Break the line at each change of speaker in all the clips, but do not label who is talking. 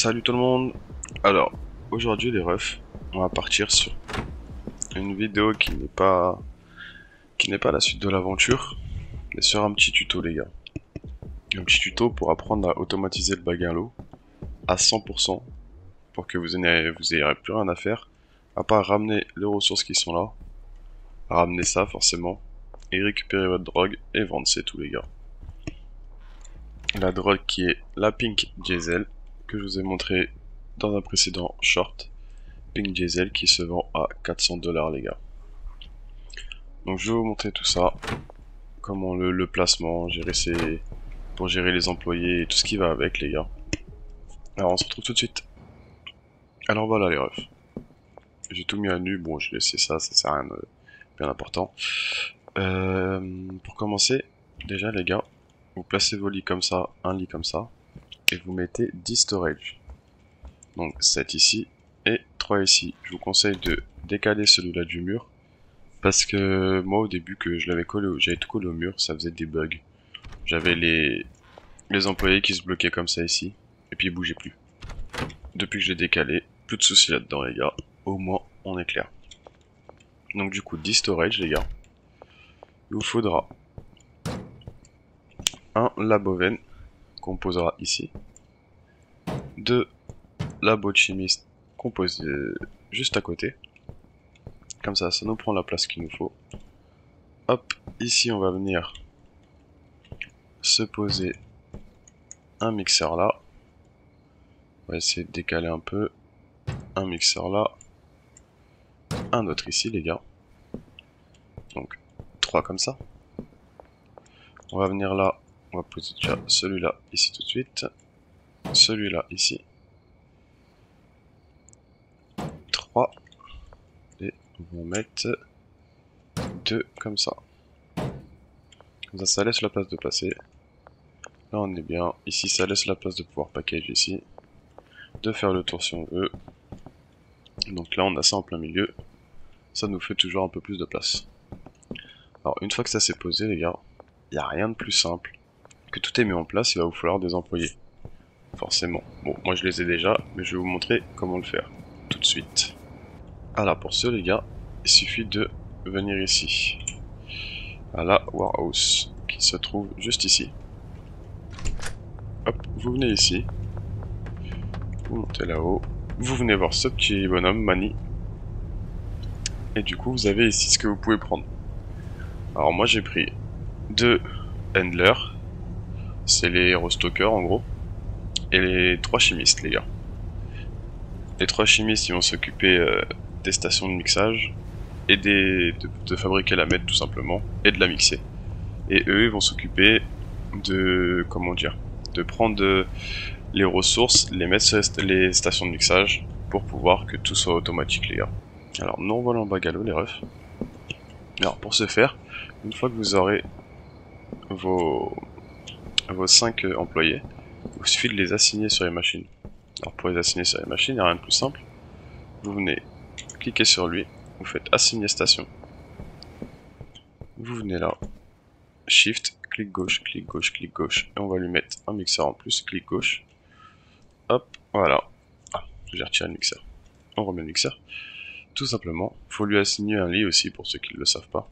Salut tout le monde. Alors, aujourd'hui les refs, on va partir sur une vidéo qui n'est pas la suite de l'aventure, mais sur un petit tuto les gars. Un petit tuto pour apprendre à automatiser le bungalow à 100% pour que vous ayez plus rien à faire à part ramener les ressources qui sont là, ramener ça forcément et récupérer votre drogue et vendre, c'est tout les gars. La drogue qui est la Pink Diesel que je vous ai montré dans un précédent short. Pink Diesel qui se vend à 400 $ les gars. Donc je vais vous montrer tout ça, comment le placement, pour gérer les employés et tout ce qui va avec les gars. Alors on se retrouve tout de suite. Alors voilà les refs. J'ai tout mis à nu, bon j'ai laissé ça sert à rien de bien important. Pour commencer, déjà les gars, vous placez vos lits comme ça, un lit comme ça, et vous mettez 10 storage. Donc 7 ici et 3 ici. Je vous conseille de décaler celui-là du mur, parce que moi au début que j'avais tout collé au mur, ça faisait des bugs. J'avais les employés qui se bloquaient comme ça ici, et puis ils bougeaient plus. Depuis que j'ai décalé, plus de soucis là-dedans les gars, au moins on est clair. Donc du coup 10 storage les gars. Il vous faudra un laboven qu'on posera ici, 2 labos de chimiste qu'on pose juste à côté. Comme ça nous prend la place qu'il nous faut. Hop, ici on va venir se poser un mixeur là. On va essayer de décaler un peu. Un mixeur là. Un autre ici les gars. Donc 3 comme ça. On va venir là. On va poser déjà celui-là ici tout de suite. Celui-là ici. 3. Et on va mettre 2 comme ça. Comme ça laisse la place de passer. Là on est bien. Ici ça laisse la place de pouvoir package ici. De faire le tour si on veut. Donc là on a ça en plein milieu. Ça nous fait toujours un peu plus de place. Alors une fois que ça s'est posé les gars, il n'y a rien de plus simple. Que tout est mis en place, il va vous falloir des employés. Forcément. Bon, moi je les ai déjà, mais je vais vous montrer comment le faire. Tout de suite. Alors pour ce les gars, il suffit de venir ici. À la warehouse, qui se trouve juste ici. Hop, vous venez ici. Vous montez là-haut. Vous venez voir ce petit bonhomme, Mani. Et du coup, vous avez ici ce que vous pouvez prendre. Alors moi j'ai pris 2 handlers. C'est les hero stockers en gros. Et les 3 chimistes les gars. Les 3 chimistes ils vont s'occuper des stations de mixage et de fabriquer la meth tout simplement et de la mixer. Et eux ils vont s'occuper de de prendre les ressources, les mettre sur les stations de mixage pour pouvoir que tout soit automatique les gars. Alors nous on va en bungalow les refs. Alors pour ce faire, une fois que vous aurez vos 5 employés, il vous suffit de les assigner sur les machines. Alors pour les assigner sur les machines, il n'y a rien de plus simple. Vous venez cliquer sur lui, vous faites assigner station. Vous venez là, shift, clic gauche, clic gauche, clic gauche, et on va lui mettre un mixeur en plus, clic gauche. Hop, voilà. Ah, j'ai retiré le mixeur. On remet le mixeur. Tout simplement, il faut lui assigner un lit aussi pour ceux qui ne le savent pas.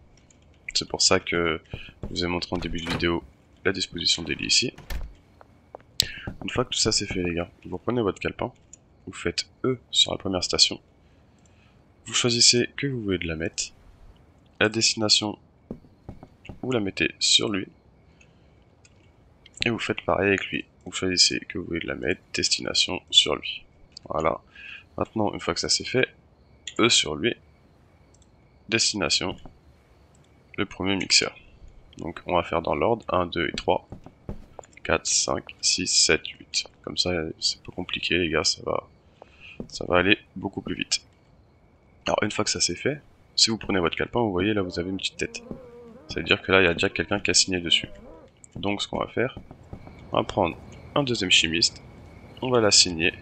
C'est pour ça que je vous ai montré en début de vidéo la disposition des lits ici. Une fois que tout ça c'est fait les gars, vous prenez votre calepin, vous faites E sur la première station, vous choisissez que vous voulez de la mettre, la destination, vous la mettez sur lui, et vous faites pareil avec lui, vous choisissez que vous voulez de la mettre, destination sur lui. Voilà, maintenant une fois que ça c'est fait, E sur lui, destination, le premier mixeur. Donc on va faire dans l'ordre 1, 2 et 3, 4, 5, 6, 7, 8. Comme ça c'est pas compliqué les gars, ça va aller beaucoup plus vite. Alors une fois que ça c'est fait, si vous prenez votre calepin, vous voyez là vous avez une petite tête. Ça veut dire que là il y a déjà quelqu'un qui a signé dessus. Donc ce qu'on va faire, on va prendre un deuxième chimiste, on va la signer.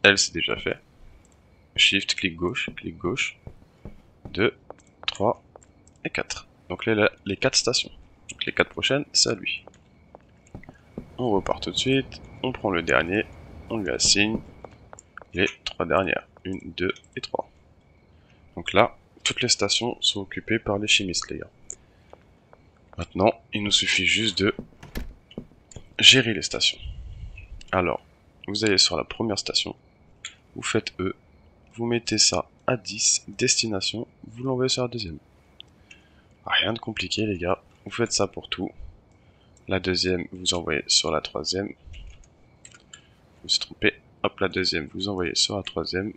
Elle c'est déjà fait. Shift, clic gauche, 2, 3 et 4. Donc là les 4 stations. Donc les 4 prochaines, c'est à lui. On repart tout de suite. On prend le dernier, on lui assigne les 3 dernières. 1, 2 et 3. Donc là, toutes les stations sont occupées par les chimistes, les gars. Maintenant, il nous suffit juste de gérer les stations. Alors, vous allez sur la première station, vous faites E, vous mettez ça à 10, destination, vous l'envoyez sur la deuxième. Rien de compliqué, les gars, vous faites ça pour tout. La deuxième, vous envoyez sur la troisième. Je me suis trompé. Hop, la deuxième, vous envoyez sur la troisième.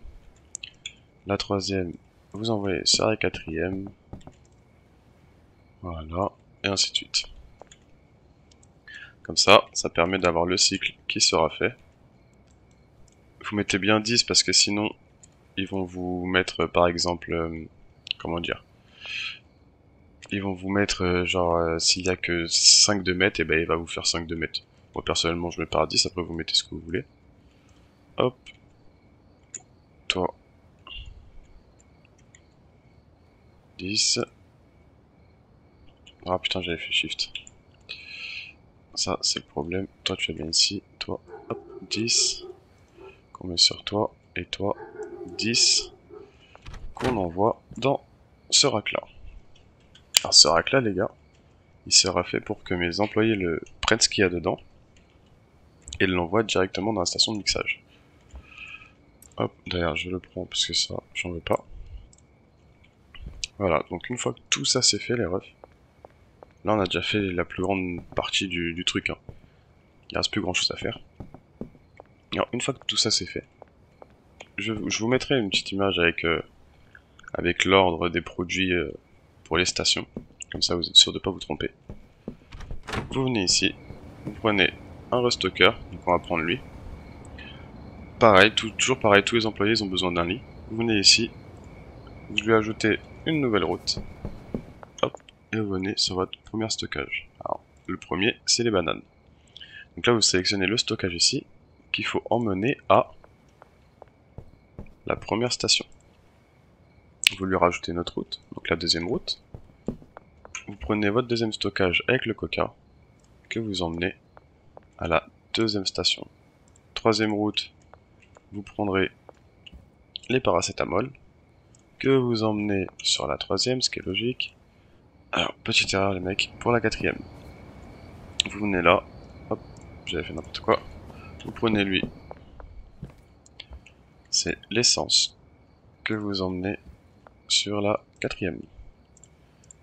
La troisième, vous envoyez sur la quatrième. Voilà, et ainsi de suite. Comme ça, ça permet d'avoir le cycle qui sera fait. Vous mettez bien 10 parce que sinon, ils vont vous mettre, par exemple, comment dire, ils vont vous mettre, s'il y a que 5 de mètres, et ben il va vous faire 5 de mètres. Moi, personnellement, je mets par 10, après vous mettez ce que vous voulez. Hop. Toi. 10. Ah putain, j'avais fait shift. Ça, c'est le problème. Toi, tu es bien ici. Toi, hop, 10. Qu'on met sur toi. Et toi, 10. Qu'on envoie dans ce rack-là. Alors, ce rack-là, les gars, il sera fait pour que mes employés prennent ce qu'il y a dedans et l'envoient directement dans la station de mixage. Hop, d'ailleurs, je le prends parce que ça, j'en veux pas. Voilà, donc une fois que tout ça c'est fait, les refs, là on a déjà fait la plus grande partie du truc. Hein. Il reste plus grand chose à faire. Alors, une fois que tout ça c'est fait, je vous mettrai une petite image avec l'ordre des produits pour les stations. Comme ça, vous êtes sûr de ne pas vous tromper. Vous venez ici, vous prenez un restocker, donc on va prendre lui. Pareil, toujours pareil, tous les employés ont besoin d'un lit. Vous venez ici, vous lui ajoutez une nouvelle route. Hop, et vous venez sur votre premier stockage. Alors, le premier, c'est les bananes. Donc là, vous sélectionnez le stockage ici, qu'il faut emmener à la première station. Vous lui rajoutez une autre route, donc la deuxième route. Vous prenez votre deuxième stockage avec le coca, que vous emmenez à la deuxième station. Troisième route, vous prendrez les paracétamol, que vous emmenez sur la troisième, ce qui est logique. Alors, petite erreur les mecs, pour la quatrième. Vous venez là, hop, j'avais fait n'importe quoi. Vous prenez lui, c'est l'essence, que vous emmenez sur la quatrième.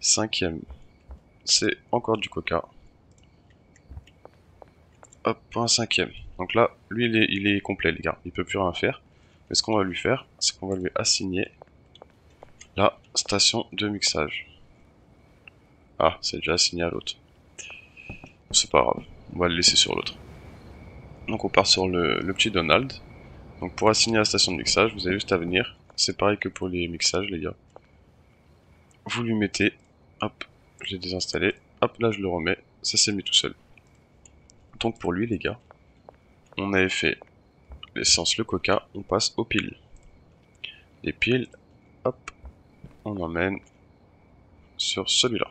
Cinquième, c'est encore du coca. Hop, pour un cinquième. Donc là, lui il est complet les gars, il peut plus rien faire. Mais ce qu'on va lui faire, c'est qu'on va lui assigner la station de mixage. Ah, c'est déjà assigné à l'autre. C'est pas grave, on va le laisser sur l'autre. Donc on part sur le petit Donald. Donc pour assigner la station de mixage, vous avez juste à venir. C'est pareil que pour les mixages les gars. Vous lui mettez, hop, je l'ai désinstallé, hop là je le remets, ça s'est mis tout seul. Donc pour lui les gars, on avait fait l'essence, le coca, on passe aux piles. Les piles, hop, on emmène sur celui-là.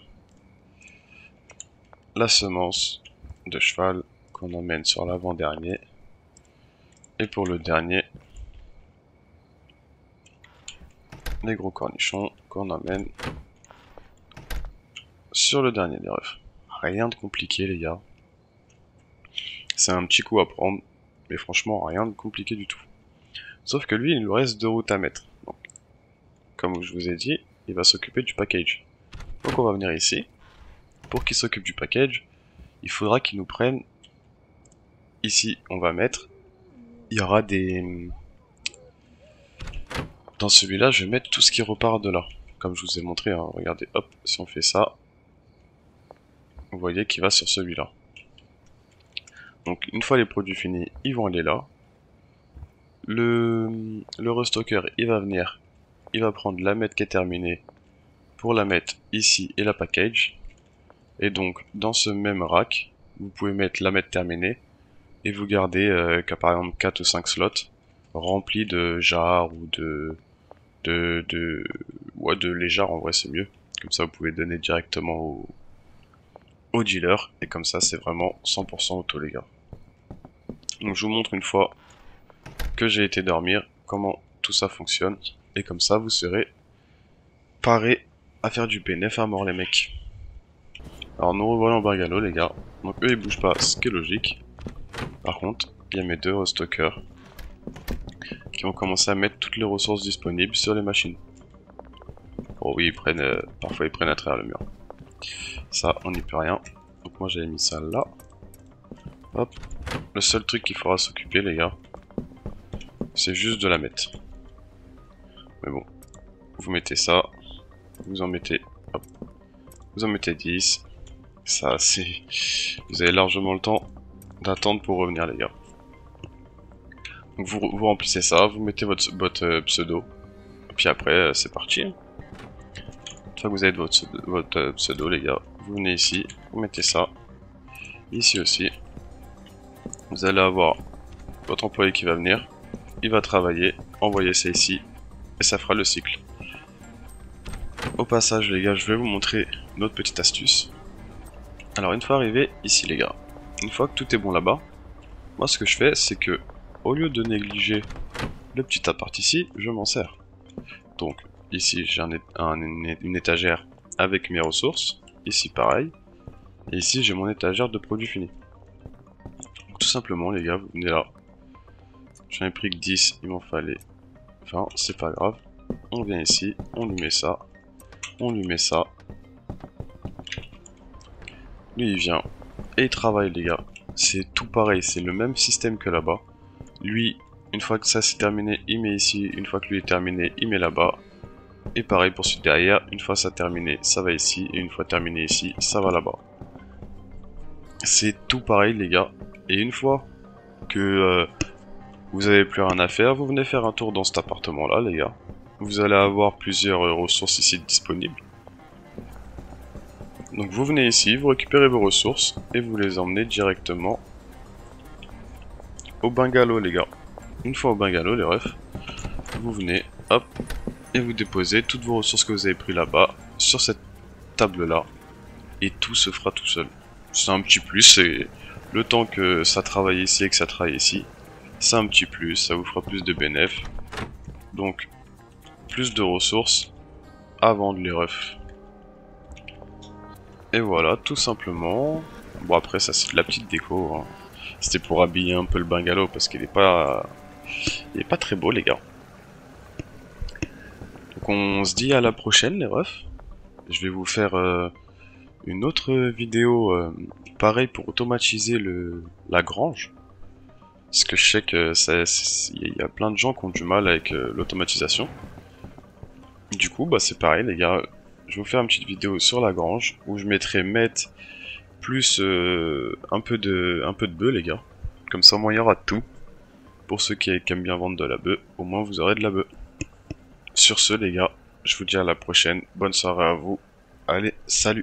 La semence de cheval qu'on emmène sur l'avant-dernier. Et pour le dernier, les gros cornichons qu'on emmène sur le dernier des refs. Rien de compliqué les gars. C'est un petit coup à prendre, mais franchement rien de compliqué du tout. Sauf que lui, il nous reste 2 routes à mettre. Donc, comme je vous ai dit, il va s'occuper du package. Donc on va venir ici. Pour qu'il s'occupe du package, il faudra qu'il nous prenne... Ici, on va mettre... Il y aura des... Dans celui-là, je vais mettre tout ce qui repart de là. Comme je vous ai montré, hein. Regardez, hop, si on fait ça, vous voyez qu'il va sur celui-là. Donc une fois les produits finis, ils vont aller là. Le restocker, il va venir, il va prendre la mette qui est terminée pour la mettre ici et la package. Et donc dans ce même rack, vous pouvez mettre la mette terminée et vous gardez par exemple 4 ou 5 slots remplis de jars ou ouais, de les jars en vrai c'est mieux. Comme ça vous pouvez donner directement au dealer et comme ça c'est vraiment 100% auto les gars. Donc je vous montre une fois que j'ai été dormir comment tout ça fonctionne. Et comme ça vous serez parés à faire du bénéf à mort les mecs. Alors nous revoilà en bungalow les gars. Donc eux ils bougent pas, ce qui est logique. Par contre, il y a mes deux restockers qui vont commencer à mettre toutes les ressources disponibles sur les machines. Oh oui, ils prennent, parfois ils prennent à travers le mur. Ça, on n'y peut rien. Donc moi j'avais mis ça là. Hop. Le seul truc qu'il faudra s'occuper les gars, c'est juste de la mettre. Mais bon, vous mettez ça, vous en mettez, hop, vous en mettez 10. Ça, c'est... Vous avez largement le temps d'attendre pour revenir les gars. Donc vous remplissez ça, vous mettez votre pseudo. Et puis après, c'est parti. Une fois que vous avez votre pseudo les gars, vous venez ici, vous mettez ça. Ici aussi. Vous allez avoir votre employé qui va venir. Il va travailler, envoyer ça ici. Et ça fera le cycle. Au passage les gars, je vais vous montrer une autre petite astuce. Alors une fois arrivé ici les gars, une fois que tout est bon là-bas, moi ce que je fais c'est que au lieu de négliger le petit appart ici, je m'en sers. Donc ici j'ai une étagère avec mes ressources, ici pareil, et ici j'ai mon étagère de produits finis. Donc, tout simplement les gars, vous venez là, j'en ai pris que 10, il m'en fallait 20, c'est pas grave, on vient ici, on lui met ça, on lui met ça. Lui il vient et il travaille les gars. C'est tout pareil, c'est le même système que là-bas. Lui, une fois que ça c'est terminé, il met ici. Une fois que lui est terminé, il met là-bas. Et pareil pour celui derrière. Une fois ça terminé, ça va ici. Et une fois terminé ici, ça va là-bas. C'est tout pareil les gars. Et une fois que vous avez plus rien à faire, vous venez faire un tour dans cet appartement là les gars. Vous allez avoir plusieurs ressources ici disponibles. Donc vous venez ici, vous récupérez vos ressources et vous les emmenez directement au bungalow les gars. Une fois au bungalow les refs, vous venez, hop, et vous déposez toutes vos ressources que vous avez pris là-bas sur cette table là. Et tout se fera tout seul. C'est un petit plus, c'est le temps que ça travaille ici et que ça travaille ici. C'est un petit plus, ça vous fera plus de bénéfices. Donc, plus de ressources à vendre les refs. Et voilà, tout simplement. Bon après ça c'est de la petite déco. Hein. C'était pour habiller un peu le bungalow parce qu'il est pas très beau les gars. Donc on se dit à la prochaine les refs. Je vais vous faire une autre vidéo pareil pour automatiser la grange. Parce que je sais que il y a plein de gens qui ont du mal avec l'automatisation. Du coup bah c'est pareil les gars. Je vais vous faire une petite vidéo sur la grange où je mettrai plus un peu de bœuf les gars. Comme ça au moins il y aura de tout. Pour ceux qui aiment bien vendre de la bœuf, au moins vous aurez de la bœuf. Sur ce les gars, je vous dis à la prochaine. Bonne soirée à vous. Allez, salut!